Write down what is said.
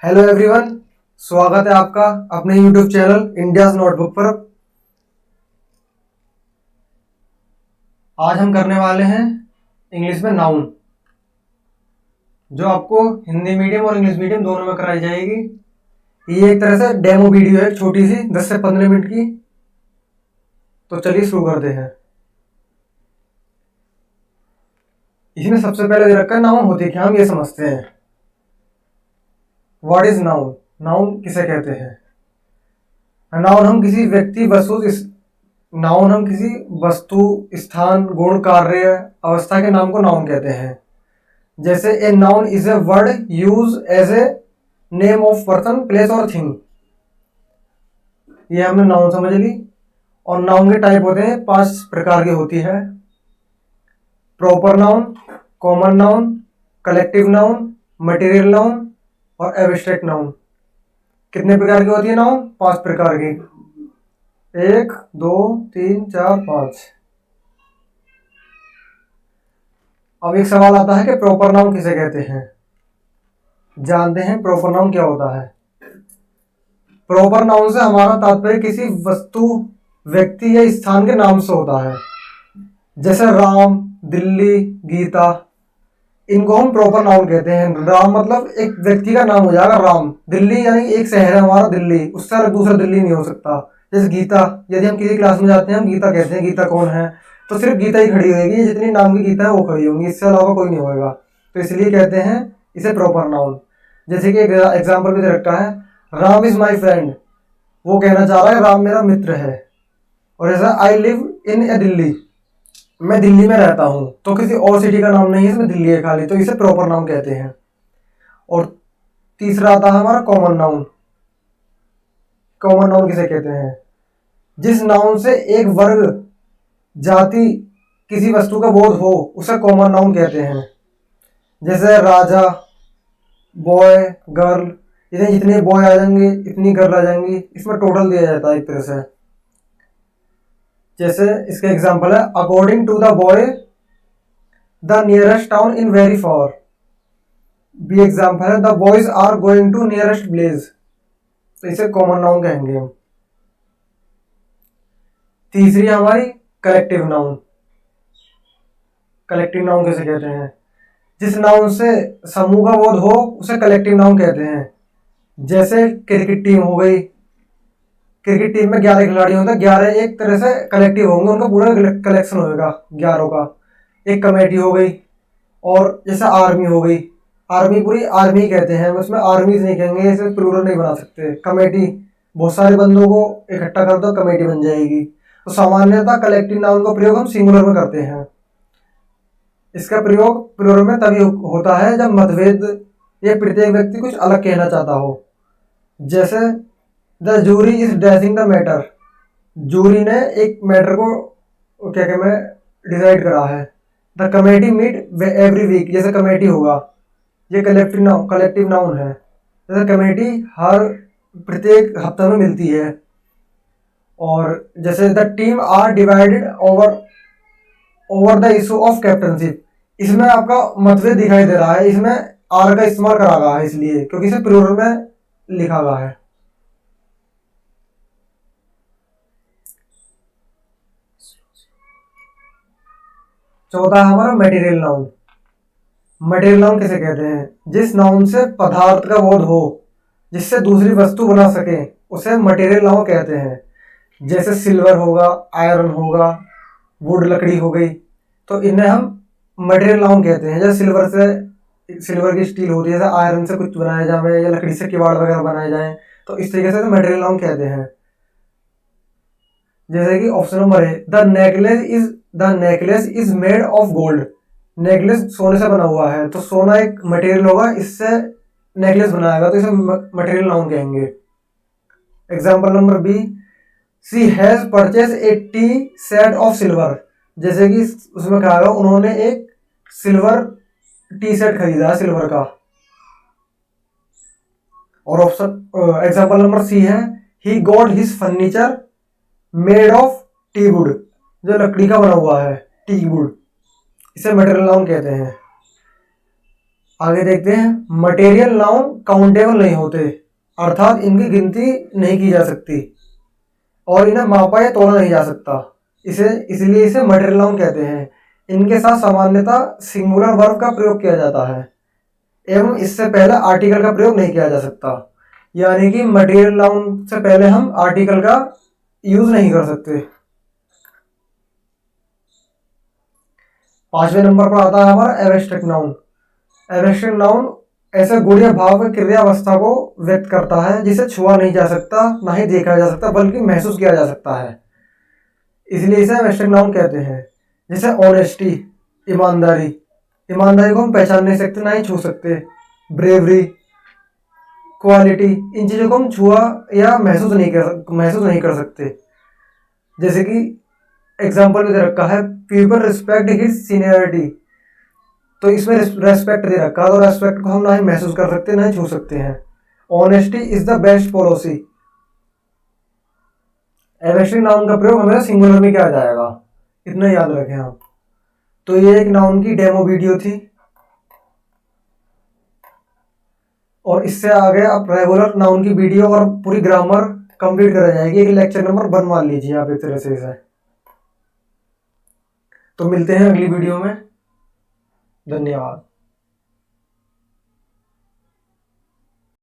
Hello everyone, स्वागत है आपका अपने यूट्यूब चैनल इंडियाज नोटबुक पर। आज हम करने वाले हैं इंग्लिश में नाउन, जो आपको हिंदी मीडियम और इंग्लिश मीडियम दोनों में कराई जाएगी। ये एक तरह से डेमो वीडियो है, छोटी सी 10 से 15 मिनट की। तो चलिए शुरू करते हैं। इसमें सबसे पहले दे रखा है नाउन होती क्या, हम ये समझते हैं। What is noun? नाउन किसे कहते हैं? नाउन हम किसी व्यक्ति नाउन हम किसी वस्तु, स्थान, गुण, कार्य, अवस्था के नाम को नाउन कहते हैं। जैसे a noun is a word use as a name of person, place और थिंग। ये हमने नाउन समझ ली। और नाउन के टाइप होते हैं, 5 प्रकार की होती है। Proper noun, common noun, collective noun, material noun और एब्स्ट्रैक्ट नाउन। कितने प्रकार की होती है नाउन? 5 प्रकार की। 1 2 3 4 5। अब एक सवाल आता है कि प्रॉपर नाउन किसे कहते हैं। जानते हैं प्रॉपर नाउन क्या होता है। प्रॉपर नाउन से हमारा तात्पर्य किसी वस्तु, व्यक्ति या स्थान के नाम से होता है। जैसे राम, दिल्ली, गीता, इनको हम प्रॉपर नाउन कहते हैं। राम मतलब एक व्यक्ति का नाम हो जाएगा राम। दिल्ली यानी एक शहर है हमारा दिल्ली, उससे अलग दूसरा दिल्ली नहीं हो सकता। जैसे गीता, यदि हम किसी क्लास में जाते हैं हम गीता कहते हैं, गीता कौन है, तो सिर्फ गीता ही खड़ी होगी। जितनी नाम की गीता है वो खड़ी होंगी, इससे अलावा कोई नहीं होगा। तो इसलिए कहते हैं इसे प्रॉपर नाउन। जैसे कि एग्जाम्पल भी दे रखा है, राम इज माई फ्रेंड, वो कहना चाह रहा है राम मेरा मित्र है। और जैसा आई लिव इन ए दिल्ली, मैं दिल्ली में रहता हूं, तो किसी और सिटी का नाम नहीं है, इसमें दिल्ली है खाली, तो इसे प्रॉपर नाउन कहते हैं। और तीसरा आता है हमारा कॉमन नाउन। कॉमन नाउन किसे कहते हैं? जिस नाउन से एक वर्ग, जाति, किसी वस्तु का बोध हो, उसे कॉमन नाउन कहते हैं। जैसे राजा, बॉय, गर्ल, इतने जितने बॉय आ जाएंगे इतनी गर्ल आ जाएंगी, इसमें टोटल दिया जाता है एक तरह से। जैसे इसका एग्जांपल है, according to the boy the nearest town in very for. B example है, the boys are going to nearest village. तो इसे कॉमन नाउन कहेंगे हम। तीसरी हमारी कलेक्टिव नाउन। कलेक्टिव नाउन कैसे कहते हैं? जिस नाउन से समूह का बोध हो उसे कलेक्टिव नाउन कहते हैं। जैसे क्रिकेट टीम हो गई, क्रिकेट टीम में 11 खिलाड़ी होते हैं, 11 एक तरह से कलेक्टिव होंगे, उनका पूरा कलेक्शन होगा 11 का। एक कमेटी हो गई। और जैसे आर्मी हो गई, आर्मी पूरी आर्मी कहते हैं, उसमें आर्मीज नहीं कहेंगे, इसे प्लूरल नहीं बना सकते। कमेटी, बहुत सारे बंदों को इकट्ठा कर दो, कमेटी बन जाएगी। तो सामान्यतः कलेक्टिव नाउन का प्रयोग हम सिंगुलर में करते हैं। इसका प्रयोग प्लूरल में तभी होता है जब मतभेद या प्रत्येक व्यक्ति कुछ अलग कहना चाहता हो। जैसे the jury is dashing the matter, jury ने एक मैटर को क्या कहते हैं डिसाइड करा है। The committee meet every week, जैसे कमेटी होगा, ये कलेक्टिव नाउन है। जैसे कमेटी हर प्रत्येक हफ्ते में मिलती है। और जैसे the team are divided over the issue of captainship, इसमें आपका मतभेद दिखाई दे रहा है, इसमें आर का इस्तेमाल करा गया है इसलिए क्योंकि इसे प्लूरल में लिखा गया है। चौथा हमारा मटेरियल नाउन। मटेरियल नाउन किसे कहते हैं? जिस नाउन से पदार्थ का बोध हो, जिससे दूसरी वस्तु बना सके, उसे मटेरियल नाउन कहते हैं। जैसे सिल्वर होगा, आयरन होगा, वुड लकड़ी हो गई, तो इन्हें हम मटेरियल नाउन कहते हैं। जैसे सिल्वर की स्टील होती है, जैसे आयरन से कुछ बनाया जाए या लकड़ी से किवाड़ वगैरह बनाए जाए, तो इस तरीके से मटेरियल नाउन कहते हैं। जैसे कि ऑप्शन नंबर है, the necklace is made of gold. Necklace सोने से बना हुआ है, तो सोना एक मटेरियल होगा, इससे नेकलेस बनाएगा, तो इसे मटेरियल नाउन कहेंगे। Example number B, she has purchase a tea set of silver. जैसे कि उसमें कहा गया उन्होंने एक सिल्वर टी सेट खरीदा सिल्वर का। और ऑप्शन एग्जाम्पल नंबर सी है, he got his furniture made of teak wood, जो लकड़ी का बना हुआ है, टी वुड, इसे मटेरियल नाउन कहते हैं। आगे देखते हैं, मटेरियल नाउन काउंटेबल नहीं होते, अर्थात इनकी गिनती नहीं की जा सकती और इन्हें मापा या तोला नहीं जा सकता, इसलिए इसे मटेरियल नाउन कहते हैं। इनके साथ सामान्यतः सिंगुलर वर्ब का प्रयोग किया जाता है एवं इससे पहले आर्टिकल का प्रयोग नहीं किया जा सकता, यानी कि मटेरियल नाउन से पहले हम आर्टिकल का यूज नहीं कर सकते। 5वें नंबर पर आता है हमारा एब्स्ट्रैक्ट नाउन। एब्स्ट्रैक्ट नाउन ऐसे गुण या भाव की क्रियावस्था को व्यक्त करता है जिसे छुआ नहीं जा सकता, ना ही देखा जा सकता, बल्कि महसूस किया जा सकता है, इसलिए इसे एब्स्ट्रैक्ट नाउन कहते हैं। जैसे ऑनेस्टी, ईमानदारी, ईमानदारी को हम पहचान नहीं सकते, ना ही छू सकते। ब्रेवरी, क्वालिटी, इन चीजों को हम छुआ या महसूस नहीं कर सकते। जैसे कि एग्जाम्पल में दे रखा है, पीपल रिस्पेक्ट हिज सीनियरिटी, तो इसमें रेस्पेक्ट दे रखा है, और रेस्पेक्ट को हम ना ही महसूस कर सकते ना ही छू सकते हैं। Honesty is the best policy. Abstract noun का प्रयोग हमेशा सिंगुलर में किया जाएगा, इतना याद रखें आप। तो ये एक नाउन की डेमो वीडियो थी, और इससे आगे आप रेगुलर नाउन की वीडियो और पूरी ग्रामर कंप्लीट करा जाएगी। एक लेक्चर नंबर 1 मान लीजिए आप एक तरह से इसे। तो मिलते हैं अगली वीडियो में, धन्यवाद।